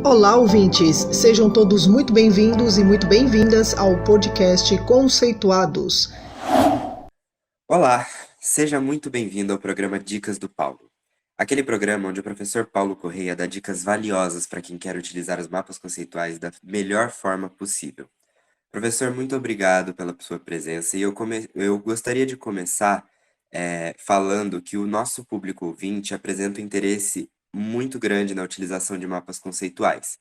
Olá, ouvintes! Sejam todos muito bem-vindos e muito bem-vindas ao podcast Conceituados. Olá, seja muito bem-vindo ao programa Dicas do Paulo. Aquele programa onde o professor Paulo Correia dá dicas valiosas para quem quer utilizar os mapas conceituais da melhor forma possível. Professor, muito obrigado pela sua presença e eu gostaria de começar falando que o nosso público ouvinte apresenta um interesse muito grande na utilização de mapas conceituais.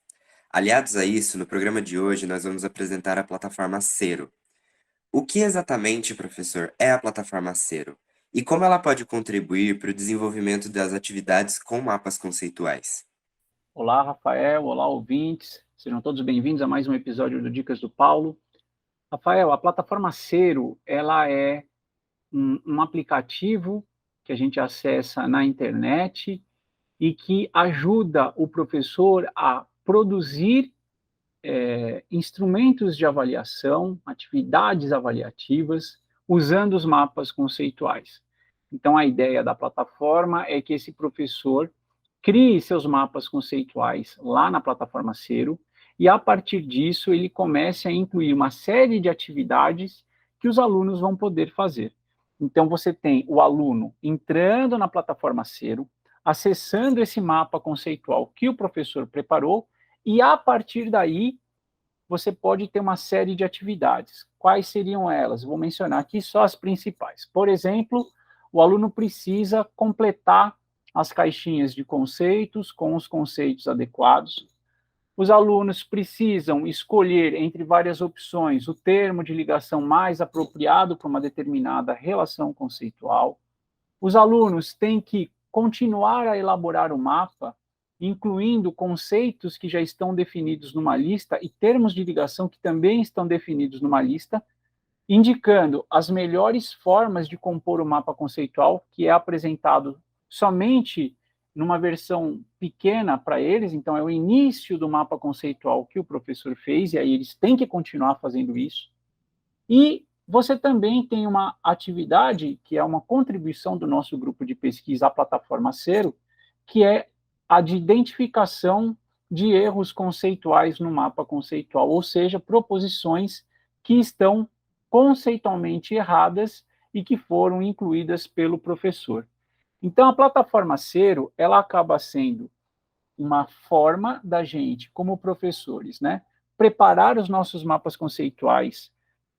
Aliados a isso, no programa de hoje nós vamos apresentar a plataforma Cero. O que exatamente, professor, é a plataforma Cero? E como ela pode contribuir para o desenvolvimento das atividades com mapas conceituais? Olá, Rafael. Olá, ouvintes. Sejam todos bem-vindos a mais um episódio do Dicas do Paulo. Rafael, a plataforma Cero, ela é um aplicativo que a gente acessa na internet e que ajuda o professor a produzir instrumentos de avaliação, atividades avaliativas, usando os mapas conceituais. Então, a ideia da plataforma é que esse professor crie seus mapas conceituais lá na plataforma Cero e, a partir disso, ele comece a incluir uma série de atividades que os alunos vão poder fazer. Então, você tem o aluno entrando na plataforma Cero, acessando esse mapa conceitual que o professor preparou, e, a partir daí, você pode ter uma série de atividades. Quais seriam elas? Vou mencionar aqui só as principais. Por exemplo, o aluno precisa completar as caixinhas de conceitos com os conceitos adequados. Os alunos precisam escolher entre várias opções o termo de ligação mais apropriado para uma determinada relação conceitual. Os alunos têm que continuar a elaborar o mapa, incluindo conceitos que já estão definidos numa lista e termos de ligação que também estão definidos numa lista, indicando as melhores formas de compor o mapa conceitual, que é apresentado somente numa versão pequena para eles, então é o início do mapa conceitual que o professor fez, e aí eles têm que continuar fazendo isso. E você também tem uma atividade, que é uma contribuição do nosso grupo de pesquisa à plataforma Cero, que é a de identificação de erros conceituais no mapa conceitual, ou seja, proposições que estão conceitualmente erradas e que foram incluídas pelo professor. Então, a plataforma Cero, ela acaba sendo uma forma da gente, como professores, né, preparar os nossos mapas conceituais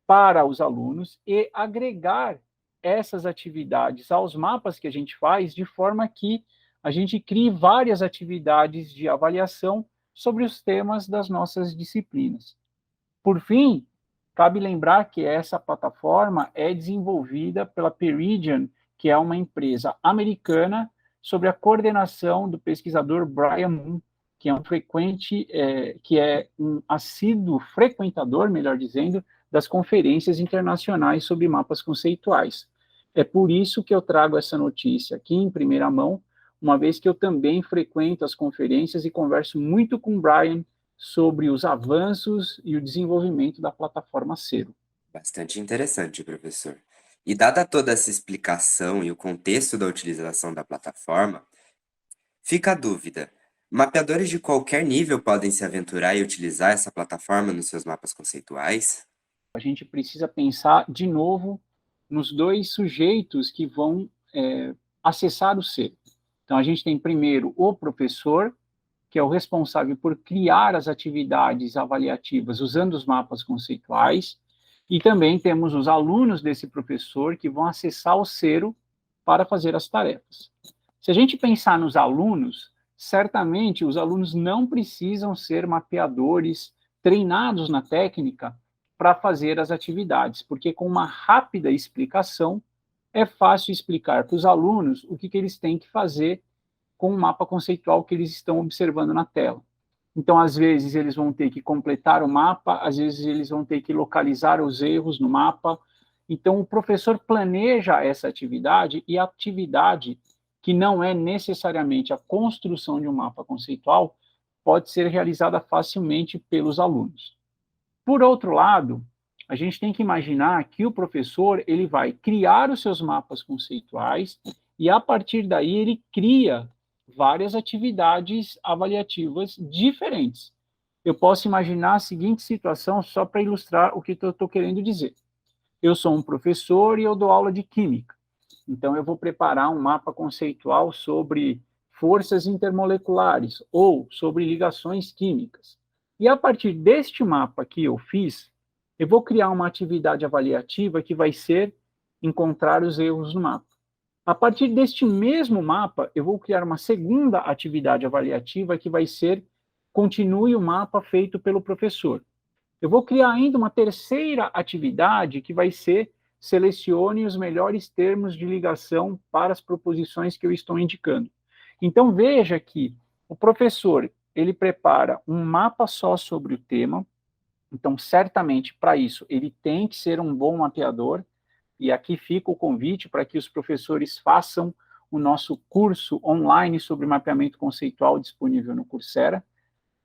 para os alunos e agregar essas atividades aos mapas que a gente faz, de forma que a gente crie várias atividades de avaliação sobre os temas das nossas disciplinas. Por fim, cabe lembrar que essa plataforma é desenvolvida pela Peridian, que é uma empresa americana, sob a coordenação do pesquisador Brian Moon, que é um assíduo frequentador, melhor dizendo, das conferências internacionais sobre mapas conceituais. É por isso que eu trago essa notícia aqui em primeira mão, uma vez que eu também frequento as conferências e converso muito com o Brian sobre os avanços e o desenvolvimento da plataforma Cero. Bastante interessante, professor. E dada toda essa explicação e o contexto da utilização da plataforma, fica a dúvida: mapeadores de qualquer nível podem se aventurar e utilizar essa plataforma nos seus mapas conceituais? A gente precisa pensar de novo nos dois sujeitos que vão acessar o Cero. Então, a gente tem primeiro o professor, que é o responsável por criar as atividades avaliativas usando os mapas conceituais, e também temos os alunos desse professor que vão acessar o Cero para fazer as tarefas. Se a gente pensar nos alunos, certamente os alunos não precisam ser mapeadores treinados na técnica para fazer as atividades, porque com uma rápida explicação é fácil explicar para os alunos o que eles têm que fazer com o mapa conceitual que eles estão observando na tela. Então, às vezes, eles vão ter que completar o mapa, às vezes eles vão ter que localizar os erros no mapa. Então, o professor planeja essa atividade, e a atividade que não é necessariamente a construção de um mapa conceitual pode ser realizada facilmente pelos alunos. Por outro lado, a gente tem que imaginar que o professor ele vai criar os seus mapas conceituais e, a partir daí, ele cria várias atividades avaliativas diferentes. Eu posso imaginar a seguinte situação, só para ilustrar o que eu estou querendo dizer. Eu sou um professor e eu dou aula de química. Então, eu vou preparar um mapa conceitual sobre forças intermoleculares ou sobre ligações químicas. E a partir deste mapa que eu fiz, eu vou criar uma atividade avaliativa que vai ser encontrar os erros no mapa. A partir deste mesmo mapa, eu vou criar uma segunda atividade avaliativa que vai ser continue o mapa feito pelo professor. Eu vou criar ainda uma terceira atividade que vai ser selecione os melhores termos de ligação para as proposições que eu estou indicando. Então, veja que o professor, ele prepara um mapa só sobre o tema. Então, certamente, para isso, ele tem que ser um bom mapeador. E aqui fica o convite para que os professores façam o nosso curso online sobre mapeamento conceitual disponível no Coursera.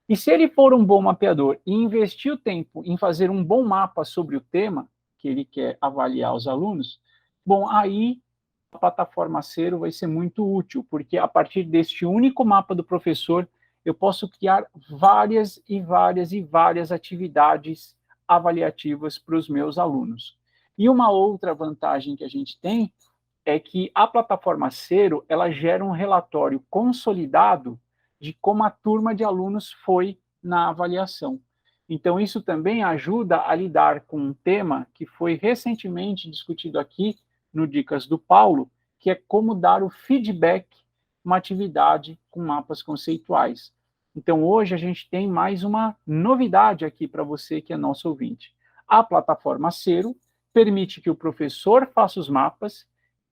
E se ele for um bom mapeador e investir o tempo em fazer um bom mapa sobre o tema que ele quer avaliar os alunos, bom, aí a plataforma Cero vai ser muito útil, porque a partir deste único mapa do professor, eu posso criar várias e várias e várias atividades avaliativas para os meus alunos. E uma outra vantagem que a gente tem é que a plataforma Cero, ela gera um relatório consolidado de como a turma de alunos foi na avaliação. Então, isso também ajuda a lidar com um tema que foi recentemente discutido aqui no Dicas do Paulo, que é como dar o feedback uma atividade com mapas conceituais. Então, hoje a gente tem mais uma novidade aqui para você que é nosso ouvinte. A plataforma Cero permite que o professor faça os mapas,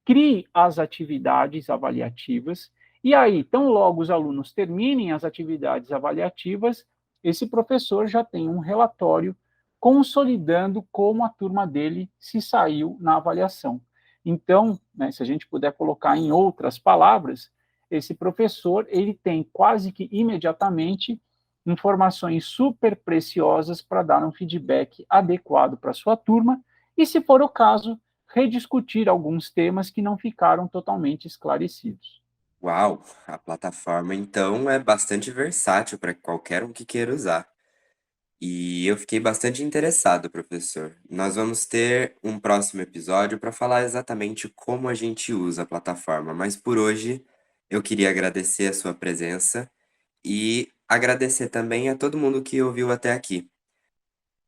crie as atividades avaliativas, e aí, tão logo os alunos terminem as atividades avaliativas, esse professor já tem um relatório consolidando como a turma dele se saiu na avaliação. Então, né, se a gente puder colocar em outras palavras, esse professor ele tem quase que imediatamente informações super preciosas para dar um feedback adequado para a sua turma e, se for o caso, rediscutir alguns temas que não ficaram totalmente esclarecidos. Uau, a plataforma então é bastante versátil para qualquer um que queira usar. E eu fiquei bastante interessado, professor. Nós vamos ter um próximo episódio para falar exatamente como a gente usa a plataforma, mas por hoje eu queria agradecer a sua presença e agradecer também a todo mundo que ouviu até aqui.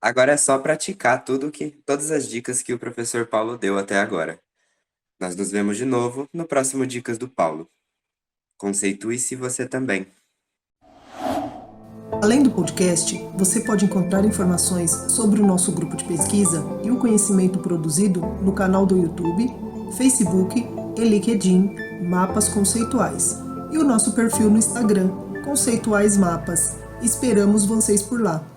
Agora é só praticar todas as dicas que o professor Paulo deu até agora. Nós nos vemos de novo no próximo Dicas do Paulo. Conceitue-se você também. Além do podcast, você pode encontrar informações sobre o nosso grupo de pesquisa e o conhecimento produzido no canal do YouTube, Facebook e LinkedIn Mapas Conceituais e o nosso perfil no Instagram, Conceituais Mapas. Esperamos vocês por lá.